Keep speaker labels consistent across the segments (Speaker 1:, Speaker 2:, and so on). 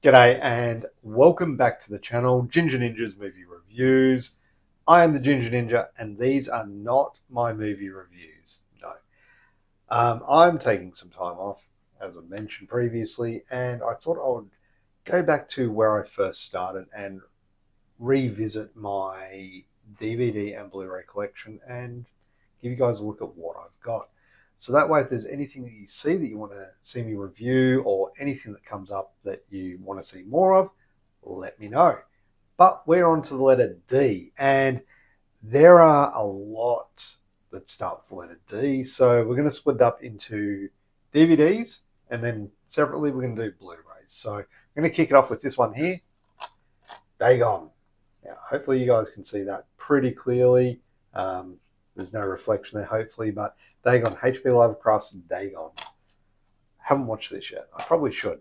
Speaker 1: G'day and welcome back to the channel, Ginger Ninja's Movie Reviews. I am the Ginger Ninja and these are not my movie reviews, no. I'm taking some time off, as I mentioned previously, and I thought I would go back to where I first started and revisit my DVD and Blu-ray collection and give you guys a look at what I've got. So that way, if there's anything that you see that you want to see me review or anything that comes up that you want to see more of, let me know. But we're on to the letter D, and there are a lot that start with the letter D. So we're going to split it up into DVDs, and then separately we're going to do Blu-rays. So I'm going to kick it off with this one here, Dagon. Now, hopefully you guys can see that pretty clearly. There's no reflection there, hopefully, but Dagon, H.P. Lovecraft's Dagon. Haven't watched this yet. I probably should.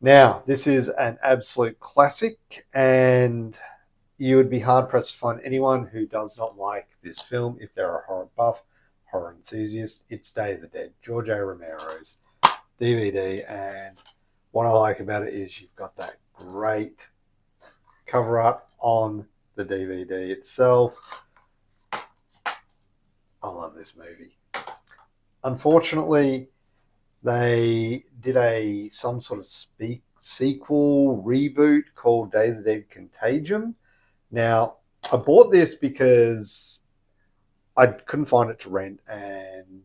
Speaker 1: Now, this is an absolute classic, and you would be hard-pressed to find anyone who does not like this film if they're a horror buff, horror enthusiast. It's Day of the Dead, George A. Romero's DVD, and what I like about it is you've got that great cover art on the DVD itself. I love this movie. Unfortunately, they did some sort of sequel reboot called Day of the Dead Contagium. Now, I bought this because I couldn't find it to rent and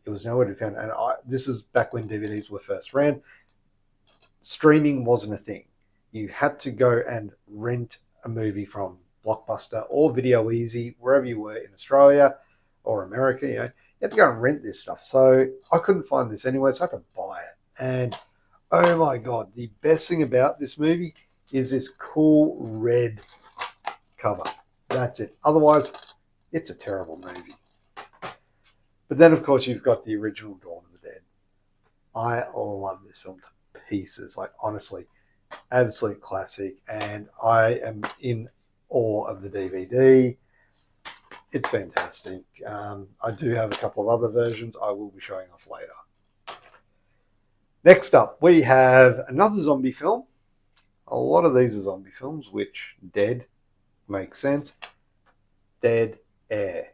Speaker 1: it was nowhere to be found. And this is back when DVDs were first ran. Streaming wasn't a thing. You had to go and rent a movie from Blockbuster or Video Easy, wherever you were in Australia or America, you had to go and rent this stuff. So I couldn't find this anywhere, so I had to buy it. And oh my God, the best thing about this movie is this cool red cover. That's it. Otherwise, it's a terrible movie. But then, of course, you've got the original Dawn of the Dead. I love this film to pieces. Like, honestly, absolute classic. And I am in awe of the DVD. It's fantastic. I do have a couple of other versions I will be showing off later. Next up, we have another zombie film. A lot of these are zombie films, which Dead makes sense. Deadair.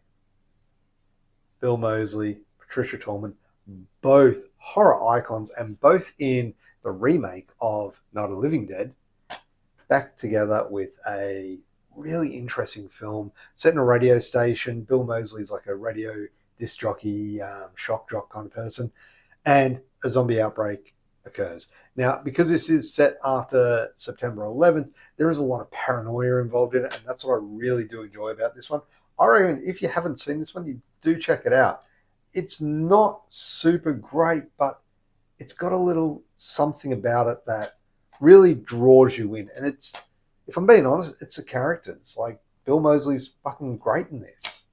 Speaker 1: Bill Moseley, Patricia Tallman, both horror icons and both in the remake of Night of the Living Dead, back together with a really interesting film set in a radio station. Bill Moseley is like a radio disc jockey, shock jock kind of person, and a zombie outbreak occurs. Now, because this is set after September 11th, there is a lot of paranoia involved in it, and that's what I really do enjoy about this one. I reckon if you haven't seen this one, you do check it out. It's not super great, but it's got a little something about it that really draws you in, and it's, if I'm being honest, it's the characters. Like, Bill Moseley's fucking great in this.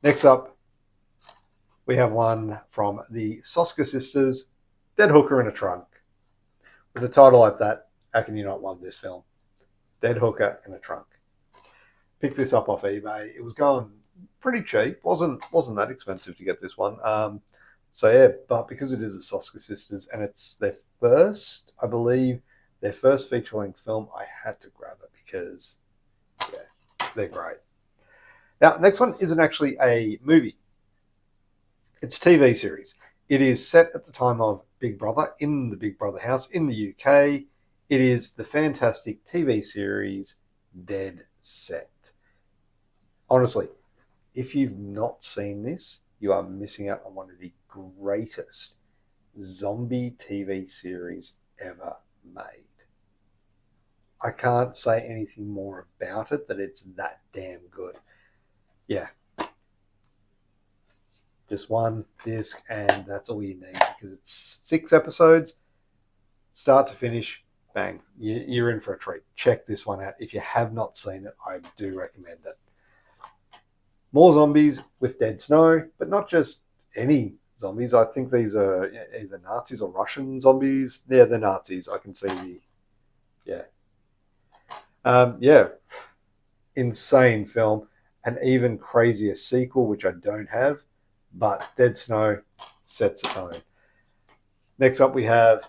Speaker 1: Next up, we have one from the Soska sisters, Dead Hooker in a Trunk. With a title like that, how can you not love this film? Dead Hooker in a Trunk. Picked this up off eBay. It was going pretty cheap. Wasn't that expensive to get this one. So yeah, but because it is the Soska sisters and it's their first, I believe, their first feature-length film, I had to grab it because, yeah, they're great. Now, next one isn't actually a movie. It's a TV series. It is set at the time of Big Brother, in the Big Brother house in the UK. It is the fantastic TV series Deadset. Honestly, if you've not seen this, you are missing out on one of the greatest zombie TV series ever made. I can't say anything more about it, that it's that damn good. Yeah. Just one disc and that's all you need, because it's 6 episodes, start to finish, bang. You're in for a treat. Check this one out. If you have not seen it, I do recommend it. More zombies with dead snow, but not just any zombies. I think these are either Nazis or Russian zombies. Yeah, they're Nazis. I can see the, yeah. Insane film. An even crazier sequel, which I don't have, but Dead Snow sets the tone. Next up, we have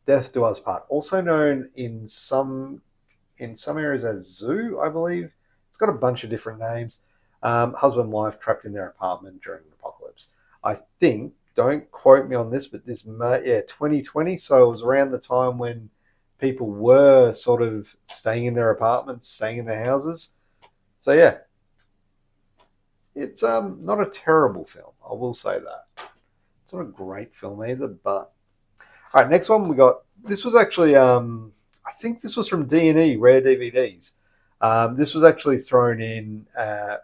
Speaker 1: Death Do Us Part, also known in some areas as Zoo, I believe. It's got a bunch of different names. Husband and wife trapped in their apartment during an apocalypse. I think, don't quote me on this, but 2020. So it was around the time when people were sort of staying in their apartments, staying in their houses. So yeah, it's not a terrible film. I will say that. It's not a great film either, but all right. Next one we got. This was actually I think this was from D&E Rare DVDs. This was actually thrown in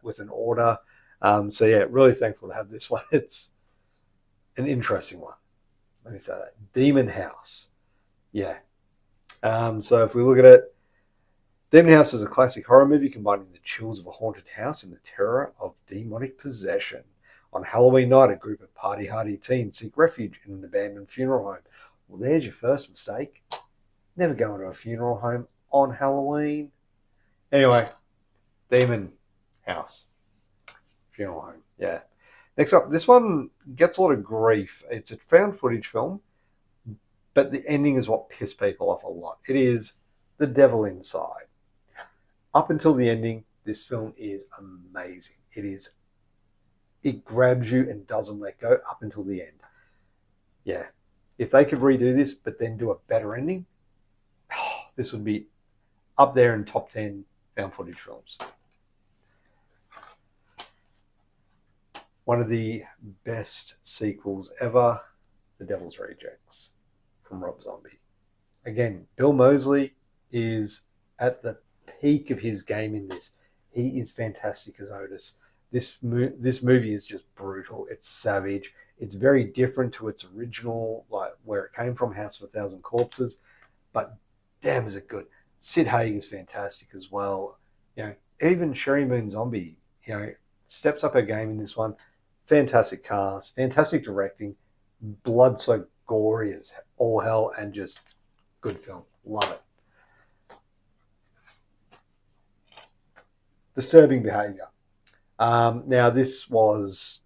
Speaker 1: with an order. So yeah, really thankful to have this one. It's an interesting one. Let me say that. Demonhouse. Yeah. So if we look at it, Demonhouse is a classic horror movie combining the chills of a haunted house and the terror of demonic possession. On Halloween night, a group of party-hardy teens seek refuge in an abandoned funeral home. Well, there's your first mistake. Never go into a funeral home on Halloween. Anyway, Demon House. Funeral home, yeah. Next up, this one gets a lot of grief. It's a found footage film, but the ending is what pissed people off a lot. It is The Devil Inside. Up until the ending, this film is amazing. It grabs you and doesn't let go up until the end. Yeah. If they could redo this, but then do a better ending, this would be up there in top 10 found footage films. One of the best sequels ever, The Devil's Rejects from Rob Zombie. Again, Bill Moseley is at the peak of his game in this. He is fantastic as Otis. This movie is just brutal. It's savage. It's very different to its original, like where it came from, House of a Thousand Corpses. But damn, is it good. Sid Haig is fantastic as well. Even Sherry Moon Zombie, steps up her game in this one. Fantastic cast, fantastic directing, blood so gory as all hell, and just good film. Love it. Disturbing Behaviour. Now, this was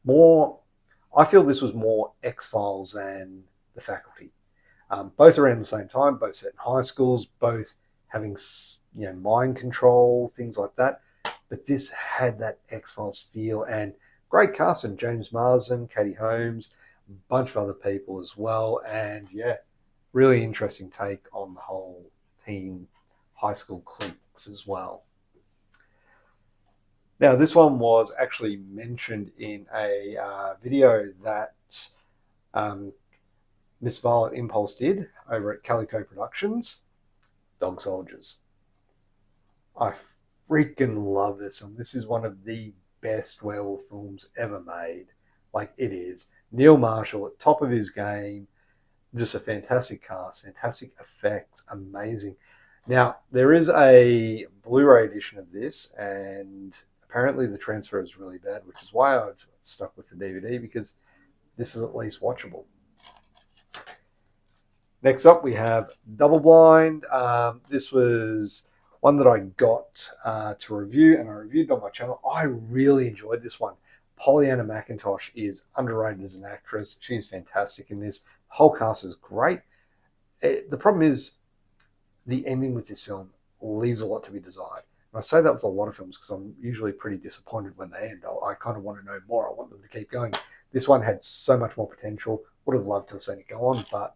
Speaker 1: more, I feel this was more X-Files than The Faculty. Both around the same time, both set in high schools, both having mind control, things like that. But this had that X-Files feel, and great casting. James Marsden, Katie Holmes, a bunch of other people as well. And yeah, really interesting take on the whole teen high school cliques as well. Now, this one was actually mentioned in a video that Miss Violet Impulse did over at Calico Productions, Dogsoldiers. I freaking love this film. This is one of the best werewolf films ever made. Like, it is. Neil Marshall at top of his game. Just a fantastic cast, fantastic effects, amazing. Now, there is a Blu-ray edition of this, and apparently the transfer is really bad, which is why I've stuck with the DVD, because this is at least watchable. Next up, we have Double-Blind. This was one that I got to review, and I reviewed on my channel. I really enjoyed this one. Pollyanna McIntosh is underrated as an actress. She's fantastic in this. The whole cast is great. The problem is the ending with this film leaves a lot to be desired. And I say that with a lot of films because I'm usually pretty disappointed when they end. I kind of want to know more. I want them to keep going. This one had so much more potential. Would have loved to have seen it go on, but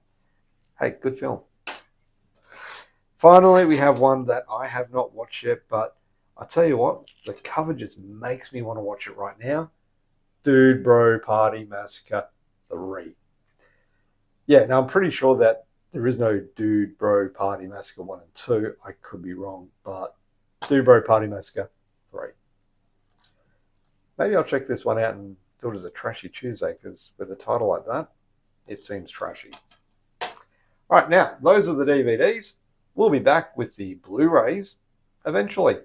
Speaker 1: hey, good film. Finally, we have one that I have not watched yet, but I tell you what, the cover just makes me want to watch it right now. Dude Bro Party Massacre 3. Yeah, now I'm pretty sure that there is no Dude Bro Party Massacre 1 and 2. I could be wrong, but Dude Bro Party Massacre 3. Maybe I'll check this one out and do it as a Trashy Tuesday, because with a title like that, it seems trashy. All right, now, those are the DVDs. We'll be back with the Blu-rays eventually.